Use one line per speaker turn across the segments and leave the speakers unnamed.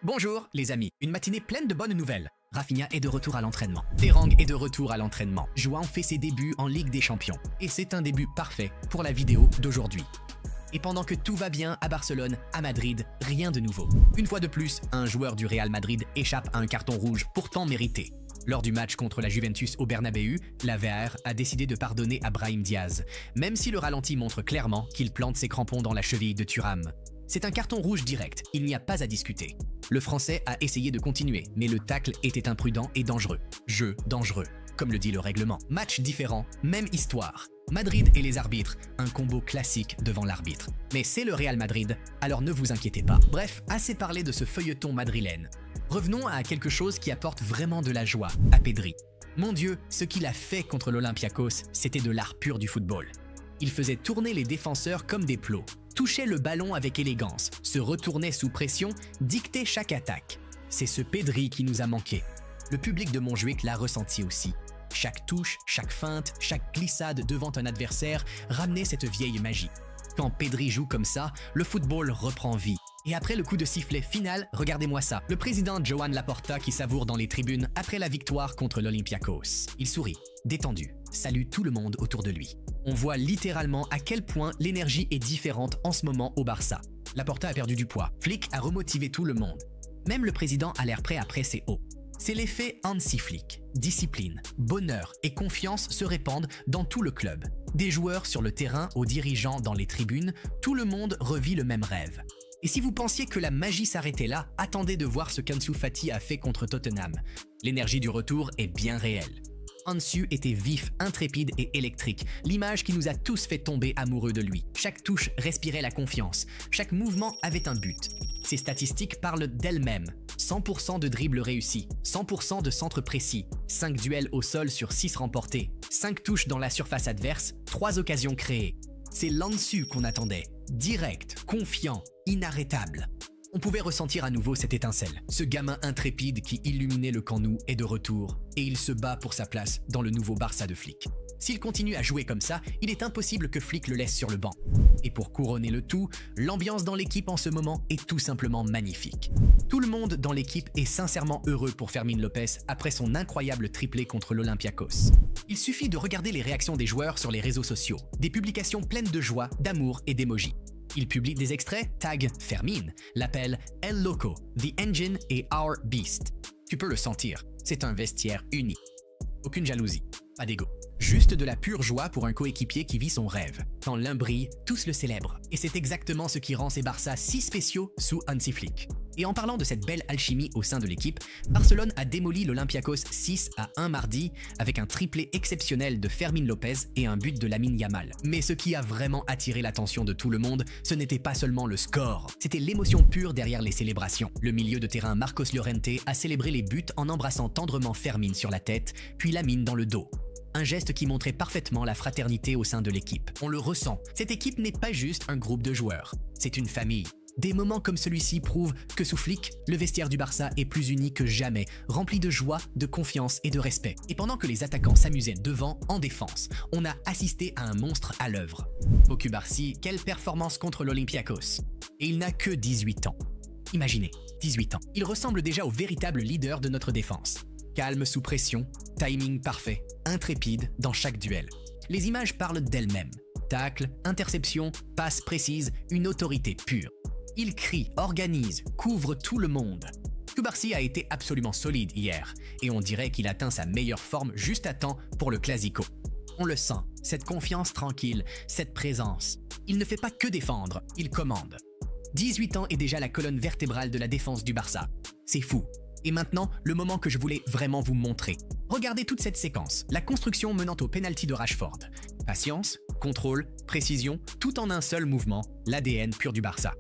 Bonjour les amis, une matinée pleine de bonnes nouvelles. Rafinha est de retour à l'entraînement. Terang est de retour à l'entraînement. João fait ses débuts en Ligue des Champions. Et c'est un début parfait pour la vidéo d'aujourd'hui. Et pendant que tout va bien à Barcelone, à Madrid, rien de nouveau. Une fois de plus, un joueur du Real Madrid échappe à un carton rouge pourtant mérité. Lors du match contre la Juventus au Bernabéu, la VAR a décidé de pardonner à Brahim Diaz, même si le ralenti montre clairement qu'il plante ses crampons dans la cheville de Thuram. C'est un carton rouge direct, il n'y a pas à discuter. Le Français a essayé de continuer, mais le tacle était imprudent et dangereux. Jeu dangereux, comme le dit le règlement. Match différent, même histoire. Madrid et les arbitres, un combo classique devant l'arbitre. Mais c'est le Real Madrid, alors ne vous inquiétez pas. Bref, assez parlé de ce feuilleton madrilène. Revenons à quelque chose qui apporte vraiment de la joie, à Pedri. Mon Dieu, ce qu'il a fait contre l'Olympiakos, c'était de l'art pur du football. Il faisait tourner les défenseurs comme des plots, touchait le ballon avec élégance, se retournait sous pression, dictait chaque attaque. C'est ce Pedri qui nous a manqué. Le public de Montjuïc l'a ressenti aussi. Chaque touche, chaque feinte, chaque glissade devant un adversaire ramenait cette vieille magie. Quand Pedri joue comme ça, le football reprend vie. Et après le coup de sifflet final, regardez-moi ça. Le président Joan Laporta qui savoure dans les tribunes après la victoire contre l'Olympiakos. Il sourit, détendu, salue tout le monde autour de lui. On voit littéralement à quel point l'énergie est différente en ce moment au Barça. Laporta a perdu du poids. Flick a remotivé tout le monde. Même le président a l'air prêt à presser haut. C'est l'effet Hansi Flick. Discipline, bonheur et confiance se répandent dans tout le club. Des joueurs sur le terrain aux dirigeants dans les tribunes, tout le monde revit le même rêve. Et si vous pensiez que la magie s'arrêtait là, attendez de voir ce qu'Ansu Fati a fait contre Tottenham. L'énergie du retour est bien réelle. Ansu était vif, intrépide et électrique, l'image qui nous a tous fait tomber amoureux de lui. Chaque touche respirait la confiance, chaque mouvement avait un but. Ses statistiques parlent d'elles-mêmes. 100% de dribbles réussis, 100% de centres précis, 5 duels au sol sur 6 remportés, 5 touches dans la surface adverse, 3 occasions créées. C'est l'Ansu qu'on attendait, direct, confiant, inarrêtable. On pouvait ressentir à nouveau cette étincelle. Ce gamin intrépide qui illuminait le camp nou est de retour et il se bat pour sa place dans le nouveau Barça de Flick. S'il continue à jouer comme ça, il est impossible que Flick le laisse sur le banc. Et pour couronner le tout, l'ambiance dans l'équipe en ce moment est tout simplement magnifique. Tout le monde dans l'équipe est sincèrement heureux pour Fermín López après son incroyable triplé contre l'Olympiakos. Il suffit de regarder les réactions des joueurs sur les réseaux sociaux, des publications pleines de joie, d'amour et d'émojis. Il publie des extraits, tag Fermín, l'appelle El Loco, The Engine et Our Beast. Tu peux le sentir, c'est un vestiaire uni. Aucune jalousie, pas d'ego. Juste de la pure joie pour un coéquipier qui vit son rêve. Quand l'un brille, tous le célèbrent. Et c'est exactement ce qui rend ces Barça si spéciaux sous Hansi Flick. Et en parlant de cette belle alchimie au sein de l'équipe, Barcelone a démoli l'Olympiakos 6-1 mardi avec un triplé exceptionnel de Fermín López et un but de Lamine Yamal. Mais ce qui a vraiment attiré l'attention de tout le monde, ce n'était pas seulement le score, c'était l'émotion pure derrière les célébrations. Le milieu de terrain Marcos Llorente a célébré les buts en embrassant tendrement Fermín sur la tête, puis Lamine dans le dos. Un geste qui montrait parfaitement la fraternité au sein de l'équipe. On le ressent, cette équipe n'est pas juste un groupe de joueurs, c'est une famille. Des moments comme celui-ci prouvent que sous Flick, le vestiaire du Barça est plus uni que jamais, rempli de joie, de confiance et de respect. Et pendant que les attaquants s'amusaient devant, en défense, on a assisté à un monstre à l'œuvre. Au Cubarsi, quelle performance contre l'Olympiakos. Et il n'a que 18 ans. Imaginez, 18 ans. Il ressemble déjà au véritable leader de notre défense. Calme sous pression, timing parfait, intrépide dans chaque duel. Les images parlent d'elles-mêmes. Tacle, interception, passe précise, une autorité pure. Il crie, organise, couvre tout le monde. Cubarsi a été absolument solide hier, et on dirait qu'il atteint sa meilleure forme juste à temps pour le Clasico. On le sent, cette confiance tranquille, cette présence. Il ne fait pas que défendre, il commande. 18 ans est déjà la colonne vertébrale de la défense du Barça. C'est fou. Et maintenant, le moment que je voulais vraiment vous montrer. Regardez toute cette séquence, la construction menant au penalty de Rashford. Patience, contrôle, précision, tout en un seul mouvement, l'ADN pur du Barça.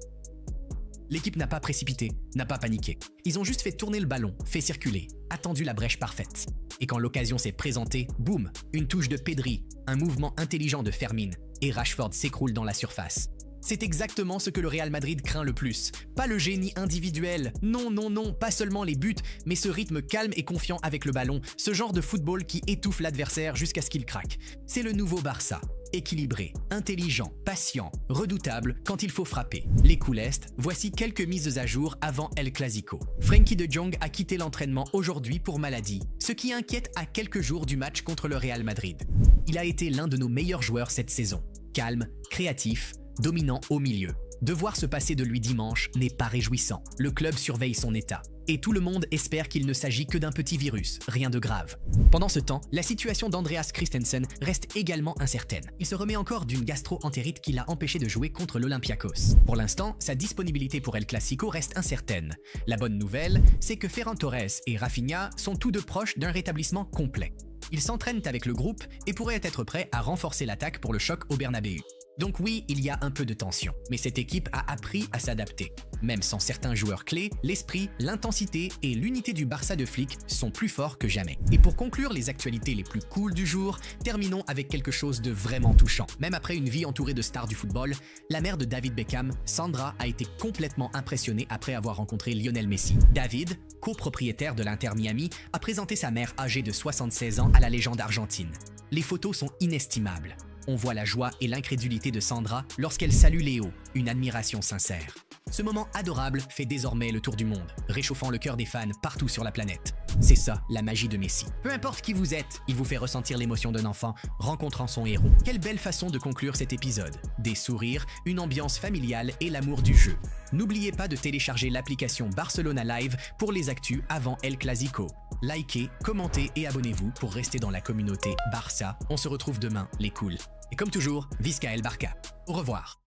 L'équipe n'a pas précipité, n'a pas paniqué. Ils ont juste fait tourner le ballon, fait circuler, attendu la brèche parfaite. Et quand l'occasion s'est présentée, boum, une touche de Pedri, un mouvement intelligent de Fermín, et Rashford s'écroule dans la surface. C'est exactement ce que le Real Madrid craint le plus. Pas le génie individuel, non, pas seulement les buts, mais ce rythme calme et confiant avec le ballon, ce genre de football qui étouffe l'adversaire jusqu'à ce qu'il craque. C'est le nouveau Barça. Équilibré, intelligent, patient, redoutable quand il faut frapper. Les Coulestes, voici quelques mises à jour avant El Clasico. Frenkie de Jong a quitté l'entraînement aujourd'hui pour maladie, ce qui inquiète à quelques jours du match contre le Real Madrid. Il a été l'un de nos meilleurs joueurs cette saison. Calme, créatif, dominant au milieu. Devoir se passer de lui dimanche n'est pas réjouissant. Le club surveille son état. Et tout le monde espère qu'il ne s'agit que d'un petit virus, rien de grave. Pendant ce temps, la situation d'Andreas Christensen reste également incertaine. Il se remet encore d'une gastro-entérite qui l'a empêché de jouer contre l'Olympiakos. Pour l'instant, sa disponibilité pour El Clasico reste incertaine. La bonne nouvelle, c'est que Ferran Torres et Rafinha sont tous deux proches d'un rétablissement complet. Ils s'entraînent avec le groupe et pourraient être prêts à renforcer l'attaque pour le choc au Bernabéu. Donc oui, il y a un peu de tension, mais cette équipe a appris à s'adapter. Même sans certains joueurs clés, l'esprit, l'intensité et l'unité du Barça de Flick sont plus forts que jamais. Et pour conclure les actualités les plus cool du jour, terminons avec quelque chose de vraiment touchant. Même après une vie entourée de stars du football, la mère de David Beckham, Sandra, a été complètement impressionnée après avoir rencontré Lionel Messi. David, copropriétaire de l'Inter Miami, a présenté sa mère âgée de 76 ans à la légende argentine. Les photos sont inestimables. On voit la joie et l'incrédulité de Sandra lorsqu'elle salue Léo, une admiration sincère. Ce moment adorable fait désormais le tour du monde, réchauffant le cœur des fans partout sur la planète. C'est ça, la magie de Messi. Peu importe qui vous êtes, il vous fait ressentir l'émotion d'un enfant rencontrant son héros. Quelle belle façon de conclure cet épisode. Des sourires, une ambiance familiale et l'amour du jeu. N'oubliez pas de télécharger l'application Barcelona Live pour les actus avant El Clasico. Likez, commentez et abonnez-vous pour rester dans la communauté Barça. On se retrouve demain, les cools. Et comme toujours, Visca El Barca. Au revoir.